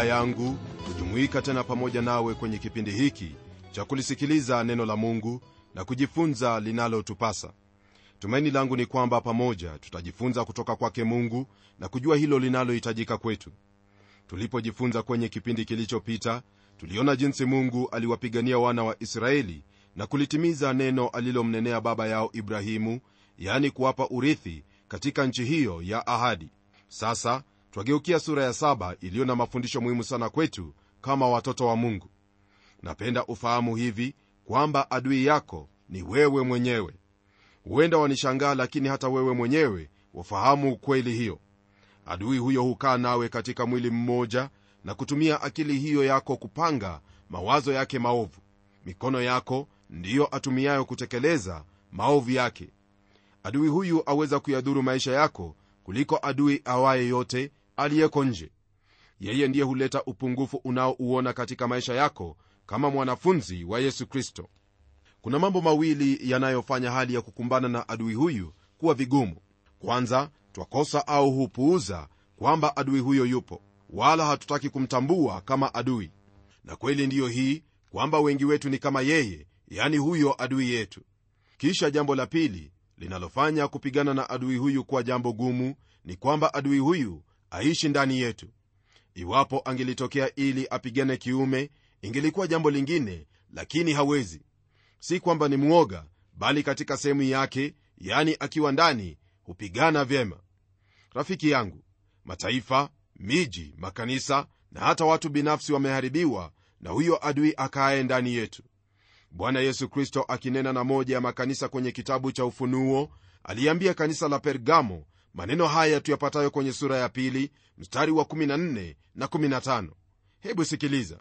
furaha yangu kujumuika tena pamoja nawe kwenye kipindi hiki cha kulisikiliza neno la Mungu na kujifunza linalotupasa. Tumaini langu ni kwamba pamoja tutajifunza kutoka kwake Mungu na kujua hilo linalohitajika kwetu. Tulipojifunza kwenye kipindi kilichopita, tuliona jinsi Mungu aliwapigania wana wa Israeli na kulitimiza neno alilomnenea baba yao Ibrahimu, yani kuwapa urithi katika nchi hiyo ya ahadi. Sasa twageukia sura ya 7 iliyo na mafundisho muhimu sana kwetu kama watoto wa Mungu. Napenda ufahamu hivi kwamba adui yako ni wewe mwenyewe. Huenda wanishangaa, lakini hata wewe mwenyewe wafahamu ukweli hiyo. Adui huyo hukaa nawe katika mwili mmoja na kutumia akili hiyo yako kupanga mawazo yake maovu. Mikono yako ndiyo atumiayo kutekeleza maovu yake. Adui huyu aweza kuyadhuru maisha yako kuliko adui awaye yote aliyeko nje. Yeye ndiye huleta upungufu unaouona katika maisha yako kama mwanafunzi wa Yesu Kristo. Kuna mambo mawili yanayofanya hali ya kukumbana na adui huyu kuwa vigumu. Kwanza, twakosa au hupuuza kwamba adui huyo yupo, wala hatutaki kumtambua kama adui. Na kweli ndiyo hii kwamba wengi wetu ni kama yeye, yani huyo adui yetu. Kisha jambo la pili linalofanya kupigana na adui huyu kuwa jambo gumu ni kwamba adui huyu aishi ndani yetu. Iwapo angelitokea ili apigane kiume, ingelikuwa jambo lingine, lakini hawezi. Si kwamba ni muoga, bali katika sehemu yake, yani akiwa ndani, hupigana vyema. Rafiki yangu, mataifa, miji, makanisa na hata watu binafsi wameharibiwa na huyo adui akae ndani yetu. Bwana Yesu Kristo akinena na moja ya makanisa kwenye kitabu cha Ufunuo, aliambia kanisa la Pergamo maneno haya tuyapatayo kwenye sura ya 2 mstari wa 14 na 15. Hebu sikiliza.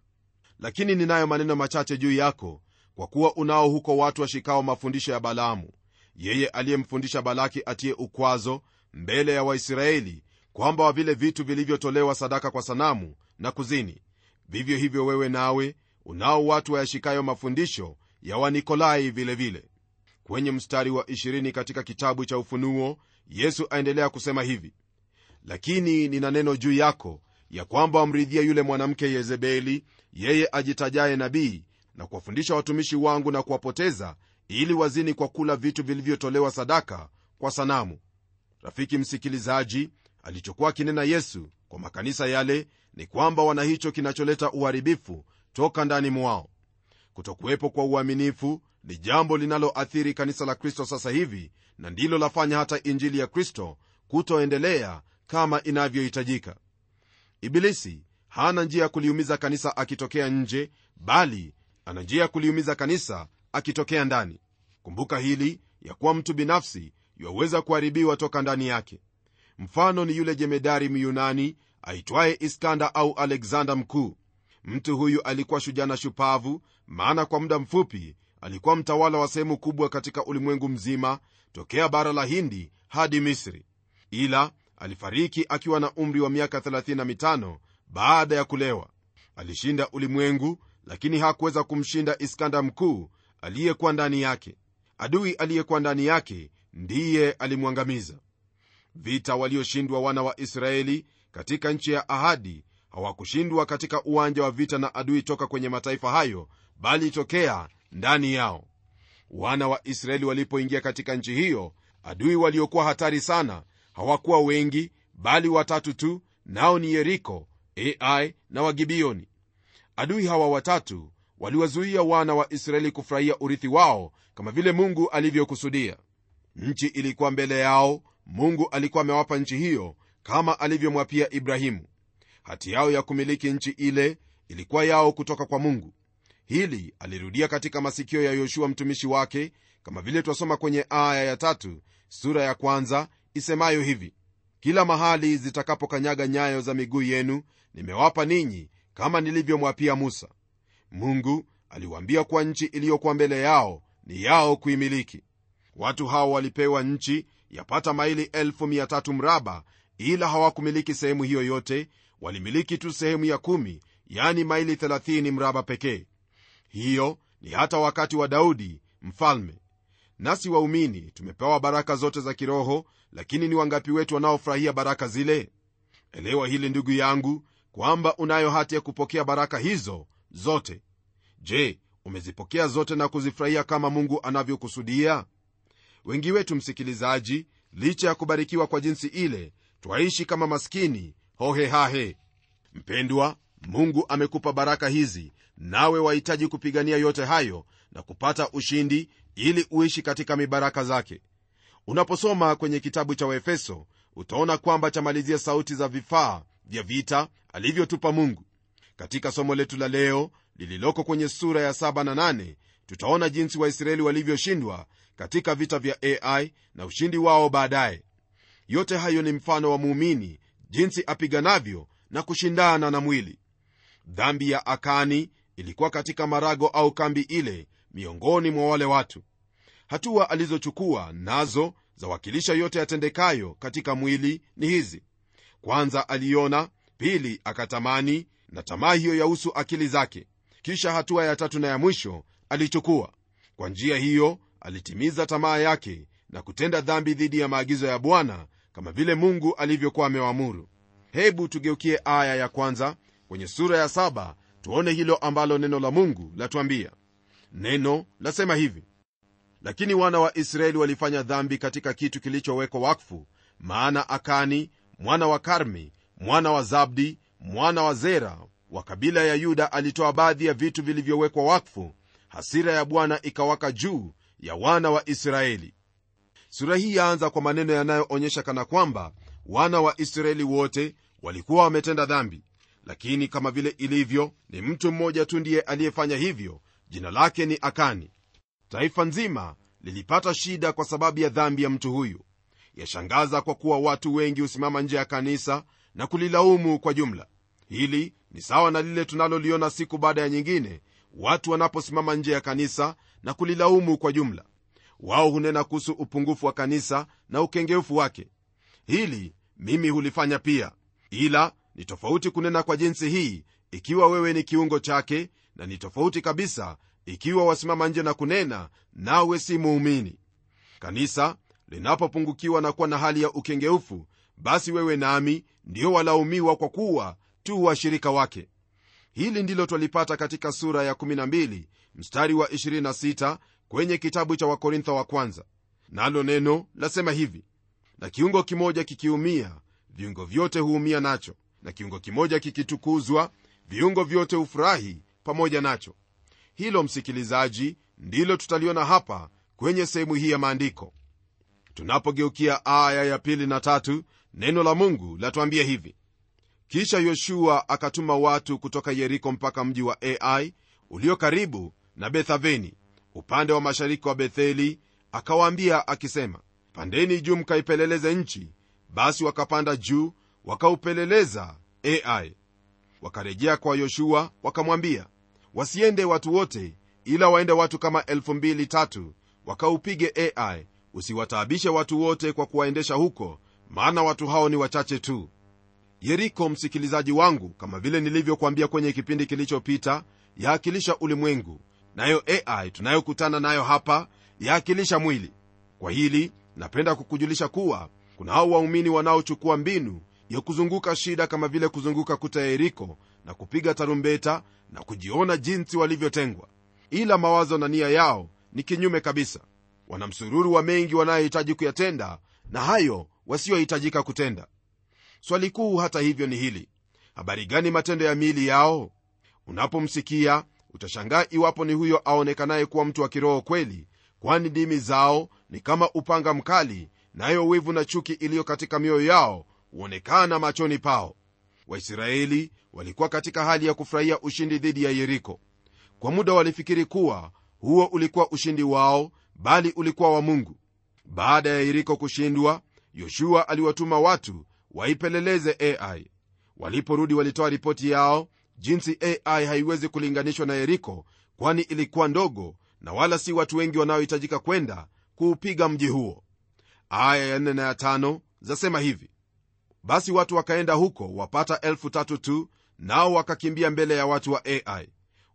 Lakini ninayo maneno machache juu yako, kwa kuwa unao huko watu washikao mafundisho ya Balaamu, yeye aliyemfundisha Balaki atie ukwazo mbele ya Waisraeli, kwamba wa vile vitu vilivyotolewa sadaka kwa sanamu na kuzini, vivyo hivyo wewe nawe unao watu wayashikayo mafundisho ya Wanikolai vilevile. Kwenye mstari wa 20 katika kitabu cha Ufunuo, Yesu aendelea kusema hivi: lakini nina neno juu yako, ya kwamba wamridhia yule mwanamke Yezebeli, yeye ajitajaye nabii, na kuwafundisha watumishi wangu na kuwapoteza, ili wazini kwa kula vitu vilivyotolewa sadaka kwa sanamu. Rafiki msikilizaji, alichokuwa kinena Yesu kwa makanisa yale ni kwamba wana hicho kinacholeta uharibifu toka ndani mwao. Kutokuwepo kwa uaminifu ni jambo linaloathiri kanisa la Kristo sasa hivi, na ndilo lafanya hata injili ya Kristo kutoendelea kama inavyohitajika. Ibilisi hana njia ya kuliumiza kanisa akitokea nje, bali ana njia ya kuliumiza kanisa akitokea ndani. Kumbuka hili, ya kuwa mtu binafsi yaweza kuharibiwa toka ndani yake. Mfano ni yule jemedari Myunani aitwaye Iskanda au Alexander Mkuu. Mtu huyu alikuwa shujaa na shupavu, maana kwa muda mfupi alikuwa mtawala wa sehemu kubwa katika ulimwengu mzima, tokea bara la Hindi hadi Misri. Ila alifariki akiwa na umri wa miaka 35 baada ya kulewa. Alishinda ulimwengu, lakini hakuweza kumshinda Iskanda Mkuu aliyekuwa ndani yake. Adui aliyekuwa ndani yake ndiye alimwangamiza. Vita walioshindwa wana wa Israeli katika nchi ya ahadi hawakushindwa katika uwanja wa vita na adui toka kwenye mataifa hayo, bali tokea ndani yao. Wana wa Israeli walipoingia katika nchi hiyo, adui waliokuwa hatari sana hawakuwa wengi, bali watatu tu, nao ni Yeriko, Ai na Wagibioni. Adui hawa watatu waliwazuia wana wa Israeli kufurahia urithi wao kama vile Mungu alivyokusudia. Nchi ilikuwa mbele yao. Mungu alikuwa amewapa nchi hiyo kama alivyomwapia Ibrahimu. Hati yao ya kumiliki nchi ile ilikuwa yao kutoka kwa Mungu. Hili alirudia katika masikio ya Yoshua mtumishi wake, kama vile twasoma kwenye aya ya 3 sura ya 1 isemayo hivi: kila mahali zitakapokanyaga nyayo za miguu yenu nimewapa ninyi, kama nilivyomwapia Musa. Mungu aliwaambia kuwa nchi iliyokuwa mbele yao ni yao kuimiliki. Watu hao walipewa nchi yapata maili 1,300 mraba, ila hawakumiliki sehemu hiyo yote. Walimiliki tu sehemu ya 10, yani maili 30 mraba pekee. Hiyo ni hata wakati wa Daudi mfalme. Nasi waumini tumepewa baraka zote za kiroho, lakini ni wangapi wetu wanaofurahia baraka zile? Elewa hili ndugu yangu, kwamba unayo hati ya kupokea baraka hizo zote. Je, umezipokea zote na kuzifurahia kama Mungu anavyokusudia? Wengi wetu, msikilizaji, licha ya kubarikiwa kwa jinsi ile, twaishi kama maskini hohehahe. Mpendwa, Mungu amekupa baraka hizi, nawe wahitaji kupigania yote hayo na kupata ushindi ili uishi katika mibaraka zake. Unaposoma kwenye kitabu cha Waefeso, utaona kwamba chamalizia sauti za vifaa vya vita alivyotupa Mungu. Katika somo letu la leo lililoko kwenye sura ya 7 na 8, tutaona jinsi Waisraeli walivyoshindwa katika vita vya Ai na ushindi wao baadaye. Yote hayo ni mfano wa muumini jinsi apiganavyo na kushindana na mwili. Dhambi ya Akani ilikuwa katika marago au kambi ile miongoni mwa wale watu. Hatua alizochukua nazo zawakilisha yote yatendekayo katika mwili ni hizi: kwanza aliona, pili akatamani, na tamaa hiyo yahusu akili zake. Kisha hatua ya tatu na ya mwisho alichukua. Kwa njia hiyo alitimiza tamaa yake na kutenda dhambi dhidi ya maagizo ya Bwana kama vile Mungu alivyokuwa amewaamuru. Hebu tugeukie aya ya kwanza kwenye sura ya 7 tuone hilo ambalo neno la Mungu latuambia. Neno lasema hivi: lakini wana wa Israeli walifanya dhambi katika kitu kilichowekwa wakfu, maana Akani mwana wa Karmi mwana wa Zabdi mwana wa Zera wa kabila ya Yuda alitoa baadhi ya vitu vilivyowekwa wakfu. Hasira ya Bwana ikawaka juu ya wana wa Israeli. Sura hii yaanza kwa maneno yanayoonyesha kana kwamba wana wa Israeli wote walikuwa wametenda dhambi, lakini kama vile ilivyo, ni mtu mmoja tu ndiye aliyefanya hivyo. Jina lake ni Akani. Taifa nzima lilipata shida kwa sababu ya dhambi ya mtu huyu. Yashangaza kwa kuwa watu wengi husimama nje ya kanisa na kulilaumu kwa jumla. Hili ni sawa na lile tunaloliona siku baada ya nyingine, watu wanaposimama nje ya kanisa na kulilaumu kwa jumla. Wao hunena kuhusu upungufu wa kanisa na ukengeufu wake. Hili mimi hulifanya pia, ila ni tofauti kunena kwa jinsi hii ikiwa wewe ni kiungo chake, na ni tofauti kabisa ikiwa wasimama nje na kunena nawe si muumini. Kanisa linapopungukiwa na kuwa na hali ya ukengeufu, basi wewe nami ndio walaumiwa kwa kuwa tu washirika wake. Hili ndilo twalipata katika sura ya 12 mstari wa 26 kwenye kitabu cha Wakorintho wa kwanza. Nalo neno lasema hivi: na kiungo kimoja kikiumia, viungo vyote huumia nacho, na kiungo kimoja kikitukuzwa, viungo vyote hufurahi pamoja nacho. Hilo, msikilizaji, ndilo tutaliona hapa kwenye sehemu hii ya maandiko. Tunapogeukia aya ya 2 na 3, neno la Mungu latuambia hivi: kisha Yoshua akatuma watu kutoka Yeriko mpaka mji wa Ai ulio karibu na Bethaveni upande wa mashariki wa Betheli, akawaambia akisema, pandeni juu mkaipeleleze nchi. Basi wakapanda juu wakaupeleleza Ai. Wakarejea kwa Yoshua wakamwambia, wasiende watu wote, ila waende watu kama 2,000-3,000 wakaupige Ai. Usiwataabishe watu wote kwa kuwaendesha huko, maana watu hao ni wachache tu. Yeriko, msikilizaji wangu, kama vile nilivyokuambia kwenye kipindi kilichopita, yaakilisha ulimwengu, nayo Ai tunayokutana nayo hapa yaakilisha mwili. Kwa hili napenda kukujulisha kuwa kuna hao waumini wanaochukua mbinu ya kuzunguka shida kama vile kuzunguka kuta ya Yeriko na kupiga tarumbeta na kujiona jinsi walivyotengwa, ila mawazo na nia yao ni kinyume kabisa. Wana msururu wa mengi wanayohitaji kuyatenda na hayo wasiohitajika kutenda. Swali kuu hata hivyo ni hili: habari gani matendo ya miili yao? Unapomsikia utashangaa iwapo ni huyo aonekanaye kuwa mtu wa kiroho kweli, kwani ndimi zao ni kama upanga mkali, nayo wivu na chuki iliyo katika mioyo yao huonekana machoni pao. Waisraeli walikuwa katika hali ya kufurahia ushindi dhidi ya Yeriko. Kwa muda walifikiri kuwa huo ulikuwa ushindi wao, bali ulikuwa wa Mungu. Baada ya Yeriko kushindwa, Yoshua aliwatuma watu waipeleleze Ai. Waliporudi walitoa ripoti yao jinsi Ai haiwezi kulinganishwa na Yeriko, kwani ilikuwa ndogo na wala si watu wengi wanaohitajika kwenda kuupiga mji huo. Aya ya 4 na ya 5 zasema hivi: basi watu wakaenda huko wapata 3,000 tu, nao wakakimbia mbele ya watu wa Ai.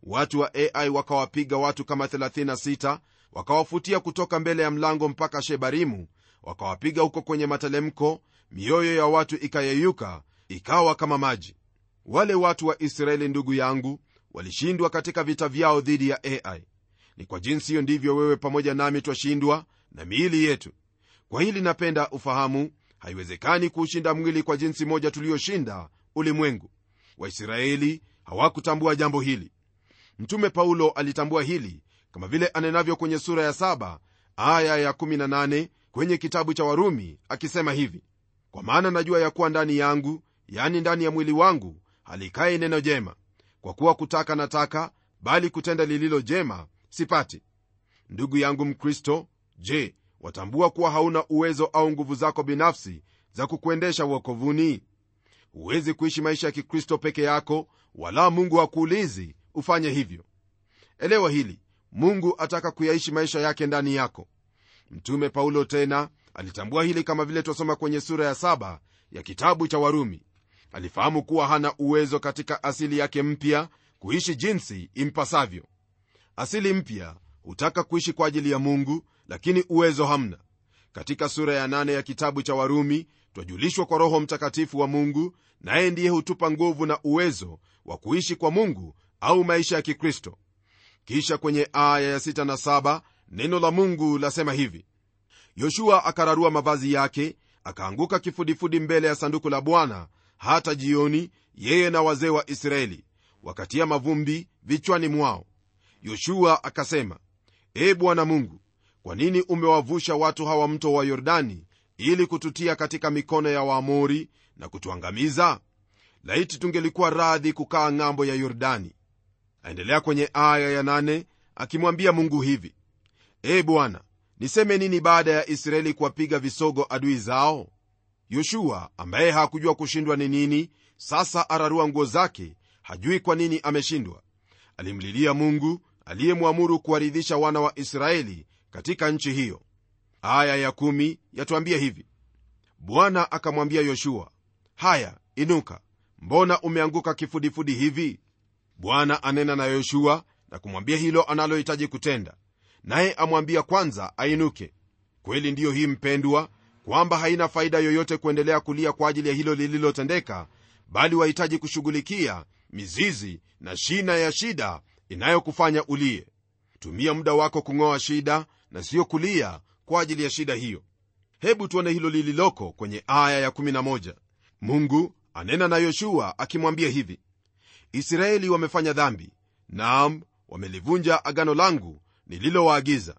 Watu wa Ai wakawapiga watu kama 36, wakawafutia kutoka mbele ya mlango mpaka Shebarimu, wakawapiga huko kwenye matelemko. Mioyo ya watu ikayeyuka ikawa kama maji. Wale watu wa Israeli, ndugu yangu, walishindwa katika vita vyao dhidi ya Ai. Ni kwa jinsi hiyo ndivyo wewe pamoja nami twashindwa na miili yetu. Kwa hili napenda ufahamu, haiwezekani kuushinda mwili kwa jinsi moja tuliyoshinda ulimwengu. Waisraeli hawakutambua jambo hili. Mtume Paulo alitambua hili, kama vile anenavyo kwenye sura ya 7 aya ya 18 kwenye kitabu cha Warumi, akisema hivi: kwa maana najua ya kuwa ndani yangu, yani ndani ya mwili wangu, halikai neno jema, kwa kuwa kutaka nataka, bali kutenda lililo jema sipati. Ndugu yangu Mkristo, je, watambua kuwa hauna uwezo au nguvu zako binafsi za kukuendesha wokovuni? Huwezi kuishi maisha ya Kikristo peke yako, wala Mungu hakuulizi ufanye hivyo. Elewa hili, Mungu ataka kuyaishi maisha yake ndani yako. Mtume Paulo tena alitambua hili, kama vile twasoma kwenye sura ya 7 ya kitabu cha Warumi. Alifahamu kuwa hana uwezo katika asili yake mpya kuishi jinsi impasavyo. Asili mpya hutaka kuishi kwa ajili ya Mungu, lakini uwezo hamna. Katika sura ya 8 ya kitabu cha Warumi twajulishwa kwa Roho Mtakatifu wa Mungu, naye ndiye hutupa nguvu na uwezo wa kuishi kwa Mungu au maisha ya Kikristo. Kisha kwenye aya ya 6 na 7 neno la Mungu lasema hivi: Yoshua akararua mavazi yake, akaanguka kifudifudi mbele ya sanduku la Bwana hata jioni, yeye na wazee wa Israeli wakatia mavumbi vichwani mwao. Yoshua akasema, Bwana Mungu, kwa nini umewavusha watu hawa mto wa Yordani ili kututia katika mikono ya Waamori na kutuangamiza? Laiti tungelikuwa radhi kukaa ng'ambo ya Yordani. Aendelea kwenye aya ya 8 akimwambia Mungu hivi: Bwana, niseme nini baada ya Israeli kuwapiga visogo adui zao? Yoshua ambaye hakujua kushindwa ni nini, sasa ararua nguo zake, hajui kwa nini ameshindwa. Alimlilia Mungu aliyemwamuru kuwaridhisha wana wa Israeli katika nchi hiyo. Aya ya 10 yatuambia hivi: Bwana akamwambia Yoshua, haya, inuka, mbona umeanguka kifudifudi hivi? Bwana anena na Yoshua na kumwambia hilo analohitaji kutenda, naye amwambia kwanza ainuke. Kweli ndiyo hii mpendwa, kwamba haina faida yoyote kuendelea kulia kwa ajili ya hilo lililotendeka, bali wahitaji kushughulikia mizizi na shina ya shida inayokufanya ulie. Tumia muda wako kung'oa shida na sio kulia kwa ajili ya shida hiyo. Hebu tuone hilo lililoko kwenye aya ya 11. Mungu anena na Yoshua akimwambia hivi: Israeli wamefanya dhambi, naam, wamelivunja agano langu nililowaagiza.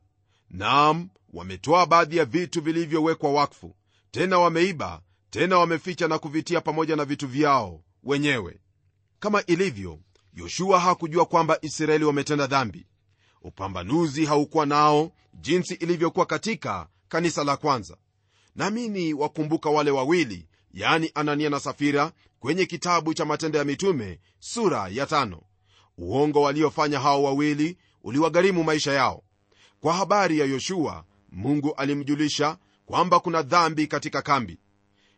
Naam, wametoa baadhi ya vitu vilivyowekwa wakfu, tena wameiba, tena wameficha na kuvitia pamoja na vitu vyao wenyewe. Kama ilivyo, Yoshua hakujua kwamba Israeli wametenda dhambi. Upambanuzi haukuwa nao jinsi ilivyokuwa katika kanisa la kwanza. Naamini wakumbuka wale wawili, yani Anania na Safira, kwenye kitabu cha Matendo ya Mitume sura ya 5. Uongo waliofanya hao wawili uliwagharimu maisha yao. Kwa habari ya Yoshua, Mungu alimjulisha kwamba kuna dhambi katika kambi.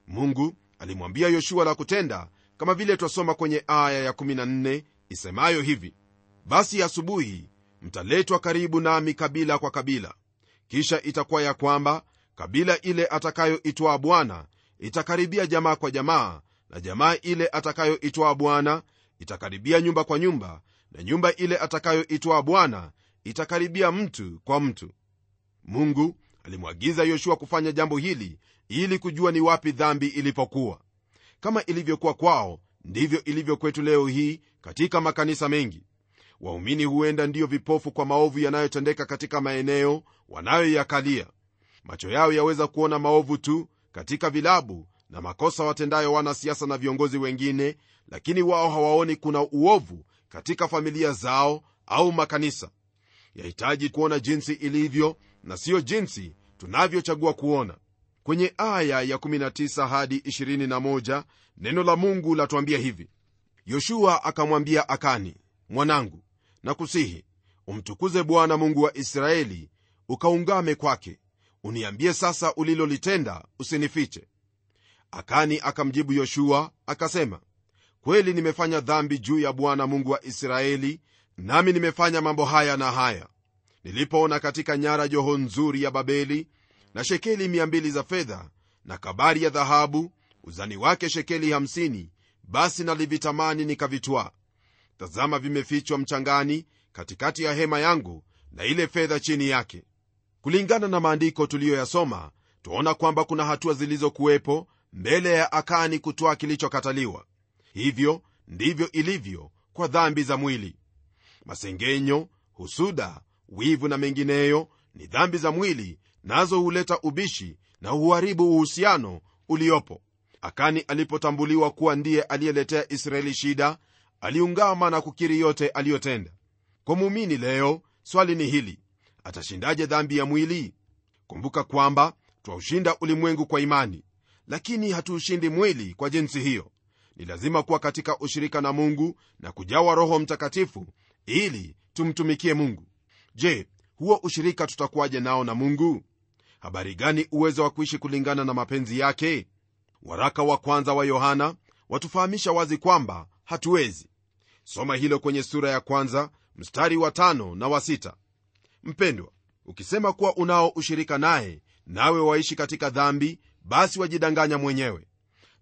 Mungu alimwambia Yoshua la kutenda, kama vile twasoma kwenye aya ya 14 isemayo hivi: basi asubuhi mtaletwa karibu nami kabila kwa kabila. Kisha itakuwa ya kwamba kabila ile atakayoitwaa Bwana itakaribia jamaa kwa jamaa, na jamaa ile atakayoitwaa Bwana itakaribia nyumba kwa nyumba, na nyumba ile atakayoitwaa Bwana itakaribia mtu kwa mtu. Mungu alimwagiza Yoshua kufanya jambo hili ili kujua ni wapi dhambi ilipokuwa. Kama ilivyokuwa kwao, ndivyo ilivyo kwetu leo hii katika makanisa mengi. Waumini huenda ndiyo vipofu kwa maovu yanayotendeka katika maeneo wanayoyakalia. Macho yao yaweza kuona maovu tu katika vilabu na makosa watendayo wanasiasa na viongozi wengine, lakini wao hawaoni kuna uovu katika familia zao au makanisa. Yahitaji kuona jinsi ilivyo na sio jinsi tunavyochagua kuona. Kwenye aya ya 19 hadi 21 neno la Mungu latuambia hivi: Yoshua akamwambia Akani, mwanangu, nakusihi umtukuze Bwana Mungu wa Israeli, ukaungame kwake. Uniambie sasa ulilolitenda, usinifiche. Akani akamjibu Yoshua akasema, kweli nimefanya dhambi juu ya Bwana Mungu wa Israeli, nami nimefanya mambo haya na haya. Nilipoona katika nyara joho nzuri ya Babeli na shekeli 200 za fedha na kabari ya dhahabu uzani wake shekeli 50, basi nalivitamani nikavitwaa. Tazama, vimefichwa mchangani katikati ya hema yangu, na ile fedha chini yake. Kulingana na maandiko tuliyoyasoma, tuona kwamba kuna hatua zilizokuwepo mbele ya Akani kutwaa kilichokataliwa. Hivyo ndivyo ilivyo kwa dhambi za mwili. Masengenyo, husuda, wivu na mengineyo ni dhambi za mwili, nazo huleta ubishi na huharibu uhusiano uliopo. Akani alipotambuliwa kuwa ndiye aliyeletea Israeli shida, aliungama na kukiri yote aliyotenda. Kwa muumini leo, swali ni hili: atashindaje dhambi ya mwili? Kumbuka kwamba twaushinda ulimwengu kwa imani, lakini hatuushindi mwili kwa jinsi hiyo. Ni lazima kuwa katika ushirika na Mungu na kujawa Roho Mtakatifu ili tumtumikie Mungu. Je, huo ushirika tutakuwaje nao na Mungu? Habari gani uwezo wa kuishi kulingana na mapenzi yake? Waraka wa kwanza wa Yohana watufahamisha wazi kwamba hatuwezi. Soma hilo kwenye sura ya kwanza mstari wa 5 na wa 6. Mpendwa, ukisema kuwa unao ushirika naye, nawe waishi katika dhambi, basi wajidanganya mwenyewe.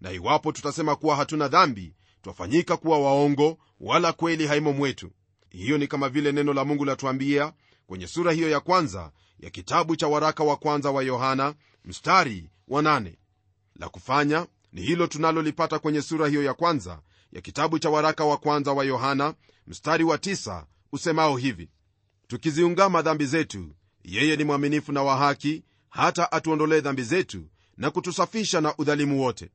Na iwapo tutasema kuwa hatuna dhambi, twafanyika kuwa waongo, wala kweli haimo mwetu. Hiyo ni kama vile neno la Mungu latuambia kwenye sura hiyo ya kwanza ya kitabu cha waraka wa kwanza wa Yohana mstari wa 8. La kufanya ni hilo tunalolipata kwenye sura hiyo ya kwanza ya kitabu cha waraka wa kwanza wa Yohana mstari wa 9 usemao hivi: tukiziungama dhambi zetu, yeye ni mwaminifu na wa haki, hata atuondolee dhambi zetu na kutusafisha na udhalimu wote.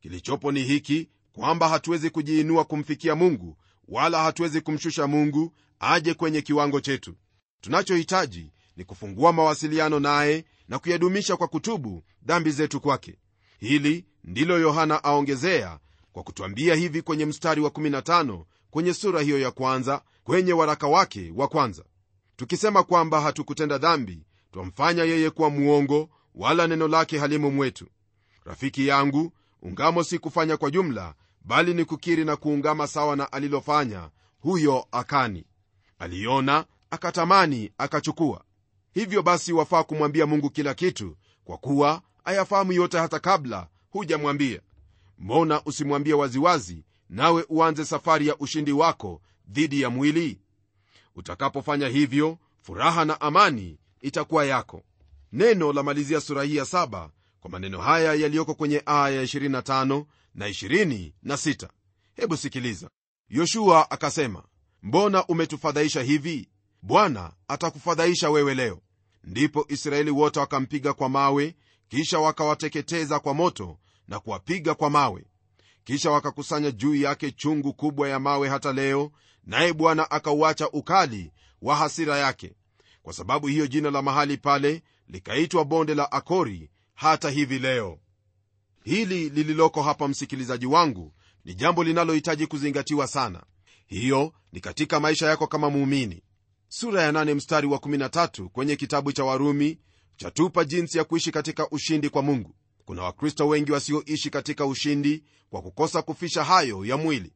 Kilichopo ni hiki, kwamba hatuwezi kujiinua kumfikia Mungu, wala hatuwezi kumshusha Mungu aje kwenye kiwango chetu. Tunachohitaji ni kufungua mawasiliano naye na kuyadumisha kwa kutubu dhambi zetu kwake. Hili ndilo Yohana aongezea kwa kutuambia hivi kwenye mstari wa 15 kwenye sura hiyo ya kwanza kwenye waraka wake wa kwanza: tukisema kwamba hatukutenda dhambi, twamfanya yeye kuwa muongo, wala neno lake halimo mwetu. Rafiki yangu, ungamo si kufanya kwa jumla, bali ni kukiri na kuungama sawa na alilofanya huyo Akani. Aliona, akatamani, akachukua. Hivyo basi wafaa kumwambia Mungu kila kitu, kwa kuwa ayafahamu yote hata kabla hujamwambia. Mbona usimwambie waziwazi, nawe uanze safari ya ushindi wako dhidi ya mwili? Utakapofanya hivyo, furaha na amani itakuwa yako. Neno la malizia sura hii ya 7 kwa maneno haya yaliyoko kwenye aya ya 25 na 26. Hebu sikiliza. Yoshua akasema, mbona umetufadhaisha hivi? Bwana atakufadhaisha wewe leo. Ndipo Israeli wote wakampiga kwa mawe, kisha wakawateketeza kwa moto na kuwapiga kwa mawe. Kisha wakakusanya juu yake chungu kubwa ya mawe hata leo, naye Bwana akauacha ukali wa hasira yake. Kwa sababu hiyo jina la mahali pale likaitwa bonde la Akori hata hivi leo. Hili lililoko hapa, msikilizaji wangu, ni jambo linalohitaji kuzingatiwa sana. Hiyo ni katika maisha yako kama muumini. Sura ya 8 mstari wa 13 kwenye kitabu cha Warumi chatupa jinsi ya kuishi katika ushindi kwa Mungu. Kuna Wakristo wengi wasioishi katika ushindi kwa kukosa kufisha hayo ya mwili.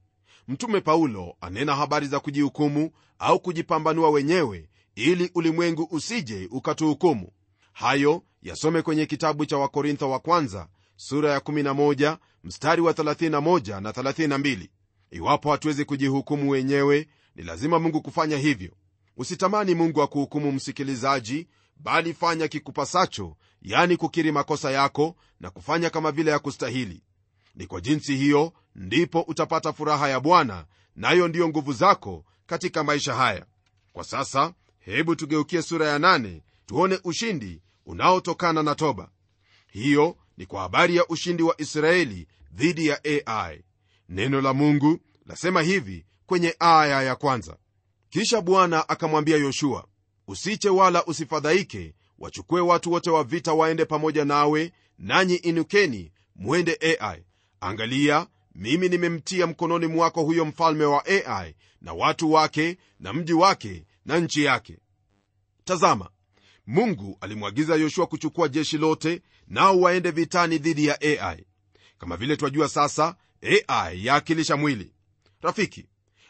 Mtume Paulo anena habari za kujihukumu au kujipambanua wenyewe ili ulimwengu usije ukatuhukumu. Hayo yasome kwenye kitabu cha Wakorintho wa kwanza sura ya 11 mstari wa 31 na 32. Iwapo hatuwezi kujihukumu wenyewe, ni lazima Mungu kufanya hivyo. Usitamani Mungu akuhukumu, msikilizaji, bali fanya kikupasacho, yani kukiri makosa yako na kufanya kama vile ya kustahili. Ni kwa jinsi hiyo ndipo utapata furaha ya Bwana, nayo ndiyo nguvu zako katika maisha haya. Kwa sasa hebu tugeukie sura ya 8 tuone ushindi unaotokana na toba. Hiyo ni kwa habari ya ushindi wa Israeli dhidi ya Ai. Neno la Mungu lasema hivi kwenye aya ya kwanza: kisha Bwana akamwambia Yoshua, usiche wala usifadhaike, wachukue watu wote wa vita waende pamoja nawe, nanyi inukeni mwende Ai. Angalia, mimi nimemtia mkononi mwako huyo mfalme wa Ai na watu wake na mji wake na nchi yake. Tazama, Mungu alimwagiza Yoshua kuchukua jeshi lote, nao waende vitani dhidi ya Ai. Kama vile twajua sasa, Ai yaakilisha mwili. Rafiki,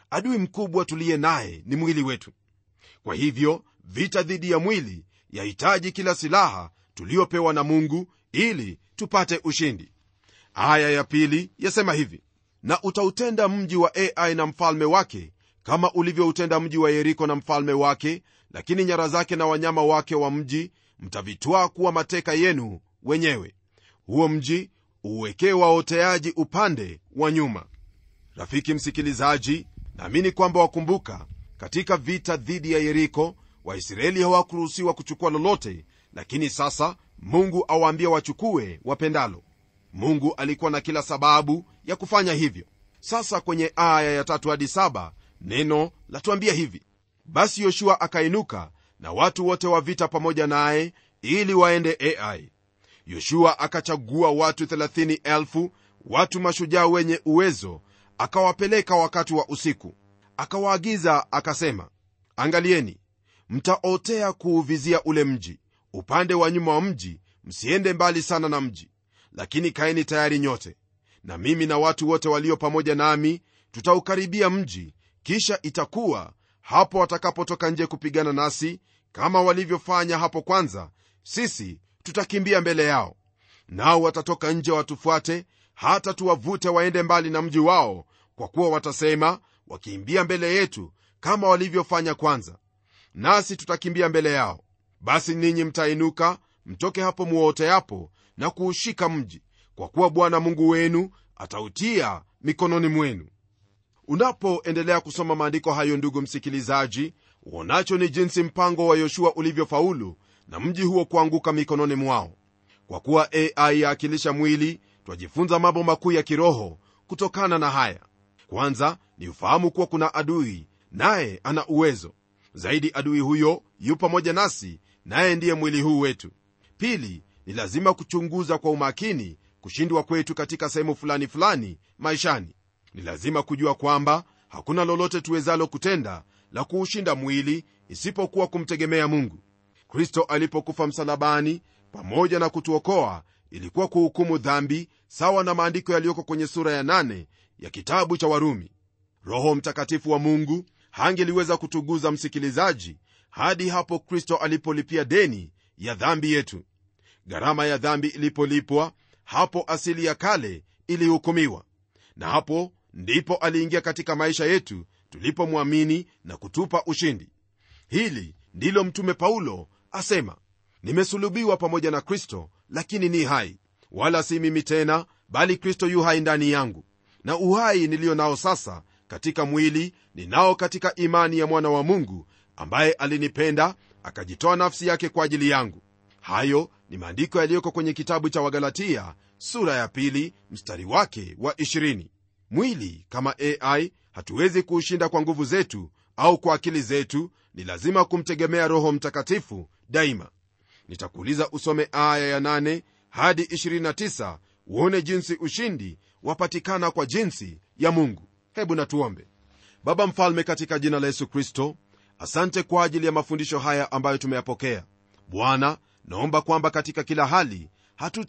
adui mkubwa tuliye naye ni mwili wetu. Kwa hivyo vita dhidi ya mwili yahitaji kila silaha tuliopewa na Mungu ili tupate ushindi. Aya ya 2 yasema hivi: na utautenda mji wa Ai na mfalme wake kama ulivyoutenda mji wa Yeriko na mfalme wake, lakini nyara zake na wanyama wake wa mji mtavitwaa kuwa mateka yenu wenyewe. Huo mji uwekee waoteaji upande wa nyuma. Rafiki msikilizaji, naamini kwamba wakumbuka katika vita dhidi ya Yeriko Waisraeli hawakuruhusiwa kuchukua lolote, lakini sasa Mungu awaambia wachukue wapendalo. Mungu alikuwa na kila sababu ya kufanya hivyo. Sasa kwenye aya ya 3 hadi 7 neno latuambia hivi: basi Yoshua akainuka na watu wote wa vita pamoja naye ili waende Ai. Yoshua akachagua watu 30,000, watu mashujaa wenye uwezo, akawapeleka wakati wa usiku. Akawaagiza akasema, angalieni, mtaotea kuuvizia ule mji upande wa nyuma wa mji, msiende mbali sana na mji, lakini kaeni tayari nyote, na mimi na watu wote walio pamoja nami tutaukaribia mji. Kisha itakuwa hapo watakapotoka nje kupigana nasi kama walivyofanya hapo kwanza, sisi tutakimbia mbele yao, nao watatoka nje watufuate, hata tuwavute waende mbali na mji wao, kwa kuwa watasema, wakimbia mbele yetu kama walivyofanya kwanza, nasi tutakimbia mbele yao. Basi ninyi mtainuka mtoke hapo muote hapo na kuushika mji, kwa kuwa Bwana Mungu wenu atautia mikononi mwenu. Unapoendelea kusoma maandiko hayo, ndugu msikilizaji, uonacho ni jinsi mpango wa Yoshua ulivyofaulu na mji huo kuanguka mikononi mwao. Kwa kuwa Ai yaakilisha mwili, twajifunza mambo makuu ya kiroho kutokana na haya. Kwanza ni ufahamu kuwa kuna adui, naye ana uwezo zaidi. Adui huyo yu pamoja nasi, naye ndiye mwili huu wetu. Pili, ni lazima kuchunguza kwa umakini kushindwa kwetu katika sehemu fulani fulani maishani. Ni lazima kujua kwamba hakuna lolote tuwezalo kutenda la kuushinda mwili isipokuwa kumtegemea Mungu. Kristo alipokufa msalabani, pamoja na kutuokoa, ilikuwa kuhukumu dhambi, sawa na maandiko yaliyoko kwenye sura ya 8 ya kitabu cha Warumi. Roho Mtakatifu wa Mungu hangeliweza kutuguza msikilizaji hadi hapo Kristo alipolipia deni ya dhambi yetu. Gharama ya dhambi ilipolipwa, hapo asili ya kale ilihukumiwa, na hapo ndipo aliingia katika maisha yetu tulipomwamini na kutupa ushindi. Hili ndilo mtume Paulo asema, nimesulubiwa pamoja na Kristo, lakini ni hai, wala si mimi tena, bali Kristo yu hai ndani yangu. Na uhai nilio nao sasa katika mwili ninao katika imani ya mwana wa Mungu, ambaye alinipenda akajitoa nafsi yake kwa ajili yangu. Hayo ni maandiko yaliyoko kwenye kitabu cha Wagalatia sura ya 2 mstari wake wa 20. Mwili kama Ai hatuwezi kuushinda kwa nguvu zetu au kwa akili zetu, ni lazima kumtegemea Roho Mtakatifu daima. Nitakuuliza usome aya ya 8 hadi 29 uone jinsi ushindi wapatikana kwa jinsi ya Mungu. Hebu na tuombe. Baba mfalme, katika jina la Yesu Kristo, asante kwa ajili ya mafundisho haya ambayo tumeyapokea. Bwana, naomba kwamba katika kila hali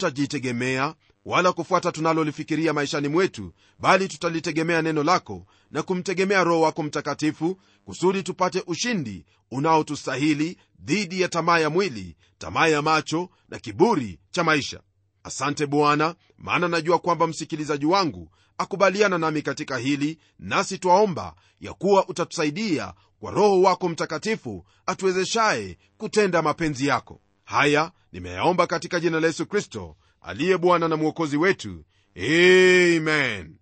hatutajitegemea wala kufuata tunalolifikiria maishani mwetu, bali tutalitegemea neno lako na kumtegemea Roho wako Mtakatifu, kusudi tupate ushindi unaotustahili dhidi ya tamaa ya mwili, tamaa ya macho na kiburi cha maisha. Asante Bwana, maana najua kwamba msikilizaji wangu akubaliana nami katika hili, nasi twaomba ya kuwa utatusaidia kwa Roho wako Mtakatifu atuwezeshaye kutenda mapenzi yako. Haya nimeyaomba katika jina la Yesu Kristo aliye Bwana na Mwokozi wetu, amen.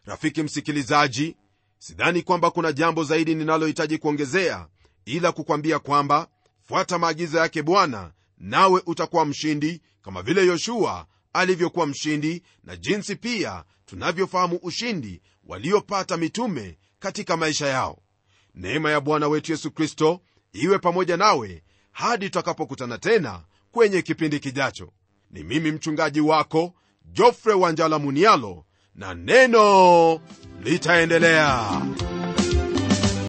Rafiki msikilizaji, sidhani kwamba kuna jambo zaidi ninalohitaji kuongezea, ila kukwambia kwamba fuata maagizo yake Bwana, nawe utakuwa mshindi kama vile Yoshua alivyokuwa mshindi, na jinsi pia tunavyofahamu ushindi waliopata mitume katika maisha yao. Neema ya Bwana wetu Yesu Kristo iwe pamoja nawe hadi tutakapokutana tena kwenye kipindi kijacho. Ni mimi mchungaji wako Geoffrey Wanjala Munialo, na neno litaendelea.